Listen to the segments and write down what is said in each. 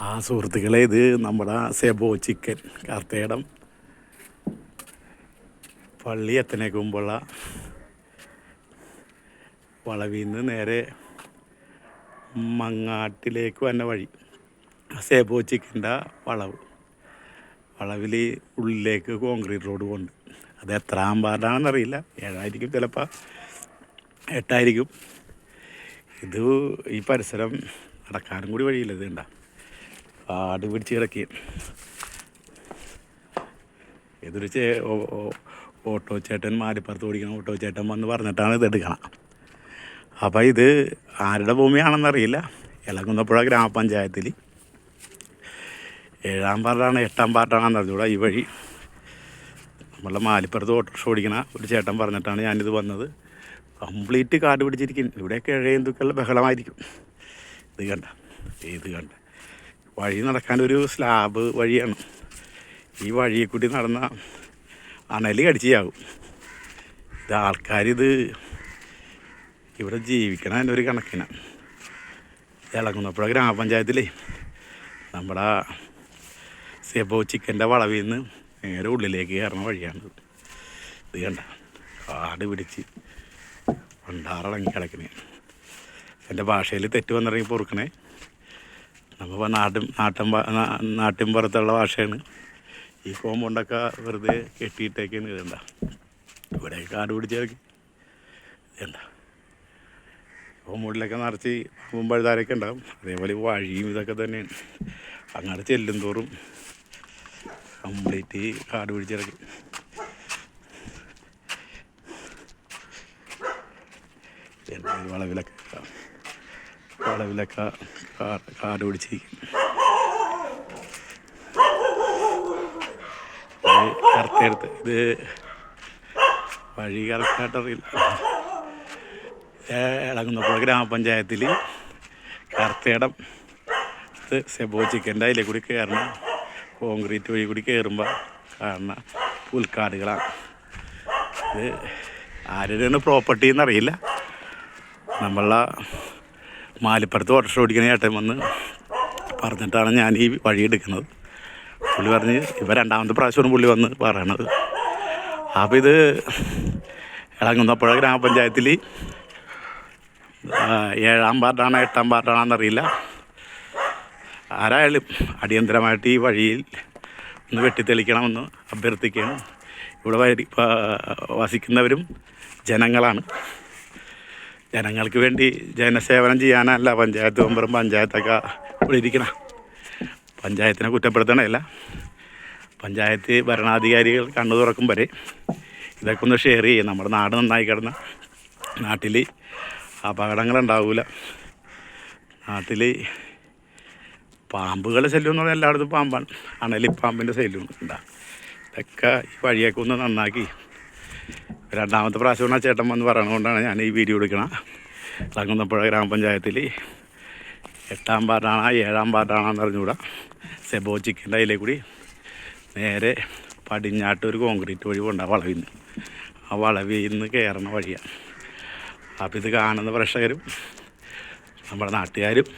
ആ സുഹൃത്തുക്കളെ, ഇത് നമ്മുടെ സെബോ ചിക്കൻ കാർത്തേടം പള്ളി എത്തനേക്ക് മുമ്പുള്ള വളവിൽ നിന്ന് നേരെ മങ്ങാട്ടിലേക്ക് വന്ന വഴി. സെബോ ചിക്കൻ്റെ വളവിൽ ഉള്ളിലേക്ക് കോൺക്രീറ്റ് റോഡ് പോകുന്നുണ്ട്. അത് എത്രാം പാർട്ടാണെന്നറിയില്ല, 7 ചിലപ്പോൾ 8. ഇത് ഈ പരിസരം നടക്കാനും കൂടി വഴിയില്ല. ഇത് ഉണ്ടാ കാട് പിടിച്ച് കിടക്കി. ഇതൊരു ഓട്ടോ ചേട്ടൻ, മാലിപ്പുറത്ത് ഓടിക്കുന്ന ഓട്ടോ ചേട്ടൻ വന്ന് പറഞ്ഞിട്ടാണ് ഇത് എടുക്കണം. അപ്പോൾ ഇത് ആരുടെ ഭൂമിയാണെന്നറിയില്ല. ഇളകുന്നപ്പുഴ ഗ്രാമപഞ്ചായത്തിൽ 7 പാർട്ടാണ് 8 പാർട്ടാണെന്ന് അറിഞ്ഞൂടാ. ഈ വഴി നമ്മളെ മാലിപ്പുറത്ത് ഓട്ടോറിക്ഷ ഓടിക്കണ ഒരു ചേട്ടൻ പറഞ്ഞിട്ടാണ് ഞാനിത് വന്നത്. കംപ്ലീറ്റ് കാട് പിടിച്ചിരിക്കും. ഇവിടെയൊക്കെ ഇഴയന്തുക്കളുടെ ബഹളമായിരിക്കും. ഇത് കണ്ട വഴി നടക്കാനൊരു സ്ലാബ് വഴിയാണ്. ഈ വഴിയെ കൂടി നടന്ന അണലി കടിച്ചാകും. ഇത് ആൾക്കാരിത് ഇവിടെ ജീവിക്കണം എന്നൊരു കണക്കിനാണ്. ഇളകുന്നപ്പുഴ ഗ്രാമപഞ്ചായത്തിലെ നമ്മുടെ സെബോ ചിക്കൻ്റെ വളവിൽ നിന്ന് നേരെ ഉള്ളിലേക്ക് കയറുന്ന വഴിയാണ്. ഇത് കണ്ട കാട് പിടിച്ച് പണ്ടാറടങ്ങി കിടക്കണേ. എൻ്റെ ഭാഷയിൽ തെറ്റ് വന്നിറങ്ങി പൊറുക്കണേ. നമ്മൾ നാട്ടിൻ പുറത്തുള്ള ഭാഷയാണ്. ഈ കോമ്പൗണ്ടൊക്കെ വെറുതെ കെട്ടിയിട്ടേക്കാണ്. ഇതണ്ട ഇവിടെ കാട് പിടിച്ചേക്ക്. ഇതണ്ട കോമ്പൗണ്ടിലൊക്കെ നിറച്ച് മുമ്പഴുതാരൊക്കെ ഉണ്ടാകും. അതേപോലെ വഴിയും ഇതൊക്കെ തന്നെയാണ്. അങ്ങോട്ട് ചെല്ലും തോറും കംപ്ലീറ്റ് കാട് പിടിച്ചിറക്കി. വളവിലൊക്കെ കാട് പിടിച്ചിരിക്കും. കറക്റ്റെടുത്ത് ഇത് വഴി കറക്റ്റായിട്ടറിയില്ല. ഇളകുന്നപ്പുഴ ഗ്രാമപഞ്ചായത്തിൽ കർത്തേടം സെബോ ചിക്കൻ്റെ അതിലെ കൂടി കയറണ കോൺക്രീറ്റ് വഴി കൂടി കയറുമ്പോൾ കാണുന്ന പുൽക്കാടുകളാണ്. ഇത് ആരുടെയാണ് പ്രോപ്പർട്ടി എന്നറിയില്ല. നമ്മളെ മാലിപ്പുറത്ത് ഓട്ടോറിക്ഷ ഓടിക്കുന്ന ചേട്ടൻ വന്ന് പറഞ്ഞിട്ടാണ് ഞാൻ ഈ വഴി എടുക്കുന്നത്. പുള്ളി പറഞ്ഞ് ഇവ 2ാമത്തെ പ്രാവശ്യമാണ് പുള്ളി വന്ന് പറയണത്. അപ്പോൾ ഇത് ഇളകുന്നപ്പുഴ ഗ്രാമപഞ്ചായത്തിൽ 7 പാർട്ടാണോ 8 പാർട്ടാണോന്നറിയില്ല. ആരായാലും അടിയന്തരമായിട്ട് ഈ വഴിയിൽ ഒന്ന് വെട്ടിത്തെളിക്കണമെന്ന് അഭ്യർത്ഥിക്കുകയാണ്. ഇവിടെ വസിക്കുന്നവരും ജനങ്ങളാണ്. ജനങ്ങൾക്ക് വേണ്ടി ജനസേവനം ചെയ്യാനല്ല പഞ്ചായത്ത് മെമ്പറും പഞ്ചായത്തൊക്കെ ഇവിടെ ഇരിക്കണം. പഞ്ചായത്തിനെ കുറ്റപ്പെടുത്തണമല്ല. പഞ്ചായത്ത് ഭരണാധികാരികൾ കണ്ണു തുറക്കും വരെ ഇതൊക്കെ ഒന്ന് ഷെയർ ചെയ്യും. നമ്മുടെ നാട് നന്നായി കിടന്ന നാട്ടിൽ അപകടങ്ങളുണ്ടാവില്ല. നാട്ടിൽ പാമ്പുകളുടെ ശല്യം എന്ന് പറഞ്ഞാൽ എല്ലായിടത്തും പാമ്പാണ്. അണലിപ്പാമ്പിൻ്റെ ശല്യം ഉണ്ടാകും. ഇതൊക്കെ ഈ വഴിയൊക്കെ ഒന്ന് നന്നാക്കി 2ാമത്തെ പ്രാവശ്യമാണ് ചേട്ടൻ വന്ന് പറയണതുകൊണ്ടാണ് ഞാൻ ഈ വീഡിയോ എടുക്കണം. ഇളകുന്നപ്പുഴ ഗ്രാമപഞ്ചായത്തിൽ 8 പാർട്ടാണോ 7 പാർട്ടാണോന്ന് അറിഞ്ഞുകൂടാ. സെബോ ചിക്കൻ്റെ അതിലേ കൂടി നേരെ പടിഞ്ഞാട്ട് ഒരു കോൺക്രീറ്റ് വഴി കൊണ്ടാണ് വളവിൽ നിന്ന്. ആ വളവിൽ നിന്ന് കയറുന്ന വഴിയാണ്. അപ്പോൾ ഇത് കാണുന്ന പ്രേക്ഷകരും നമ്മുടെ നാട്ടുകാരും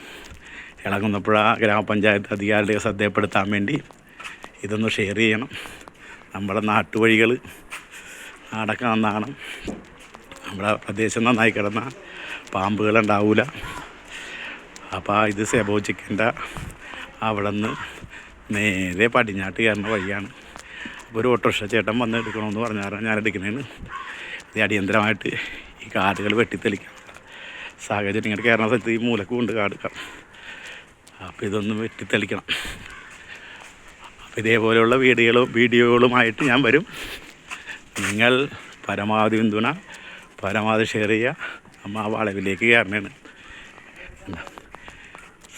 ഇളകുന്നപ്പുഴ ഗ്രാമപഞ്ചായത്ത് അധികാരികളെ ശ്രദ്ധപ്പെടുത്താൻ വേണ്ടി ഇതൊന്ന് ഷെയർ ചെയ്യണം. നമ്മുടെ നാട്ടുവഴികൾ നാടൊക്കെ നന്നാകണം. നമ്മുടെ പ്രദേശം നന്നായി കിടന്ന പാമ്പുകളുണ്ടാവില്ല. അപ്പോൾ ഇത് സെബോ ചിക്കൻ്റെ അവിടെ നിന്ന് നേരെ പടിഞ്ഞാട്ട് കയറുന്ന വഴിയാണ്. അപ്പോൾ ഒരു ഓട്ടോറിക്ഷ ചേട്ടൻ വന്ന് എടുക്കണമെന്ന് പറഞ്ഞാൽ ഞാൻ എടുക്കുന്നതിന് ഇത് അടിയന്തരമായിട്ട് ഈ കാടുകൾ വെട്ടിത്തെളിക്കാം. സാഹചര്യം ഇങ്ങോട്ട് കയറുന്ന സ്ഥലത്ത് ഈ മൂലക്ക് കൊണ്ട് കാടുക്കാം. അപ്പോൾ ഇതൊന്ന് വെട്ടിത്തെളിക്കണം. അപ്പോൾ ഇതേപോലെയുള്ള വീഡിയോകളുമായിട്ട് ഞാൻ വരും. നിങ്ങൾ പരമാവധി പിന്തുണ, പരമാവധി ഷെയർ ചെയ്യുക. നമ്മൾ ആ വളവിലേക്ക് കയറണേണ്.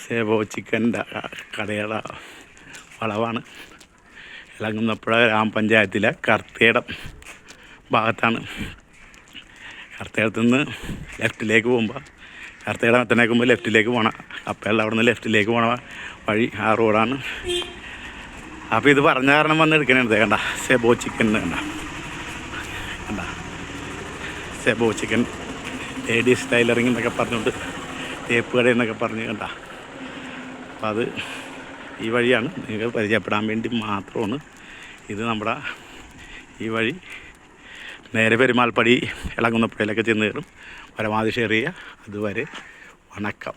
സെബോ ചിക്കൻ്റെ കടയുടെ വളവാണ്. ഇളകുന്നപ്പുഴ ഗ്രാമപഞ്ചായത്തിലെ കർത്തേടം ഭാഗത്താണ്. കർത്തേടത്തു നിന്ന് ലെഫ്റ്റിലേക്ക് പോകുമ്പോൾ കർത്തേടം എത്തനേക്കുമ്പോൾ ലെഫ്റ്റിലേക്ക് പോകണം. കപ്പയുള്ള അവിടെ നിന്ന് ലെഫ്റ്റിലേക്ക് പോകണ വഴി ആ റോഡാണ്. അപ്പോൾ ഇത് പറഞ്ഞ കാരണം വന്ന് എടുക്കണത് കണ്ട സെബോ ചിക്കൻ കണ്ട സെബോ ചിക്കൻ ലേഡീസ് ടൈലറിംഗ് എന്നൊക്കെ പറഞ്ഞുകൊണ്ട് തേപ്പ് കട എന്നൊക്കെ പറഞ്ഞ് കണ്ട. അപ്പം അത് ഈ വഴിയാണ് നിങ്ങൾക്ക് പരിചയപ്പെടാൻ വേണ്ടി മാത്രമാണ്. ഇത് നമ്മുടെ ഈ വഴി നേരെ പെരുമാൾപ്പടി ഇളങ്ങുന്നപ്പുഴയിലൊക്കെ ചെന്ന് കയറും. പരമാവധി ഷെയർ ചെയ്യുക. അതുവരെ വണക്കം.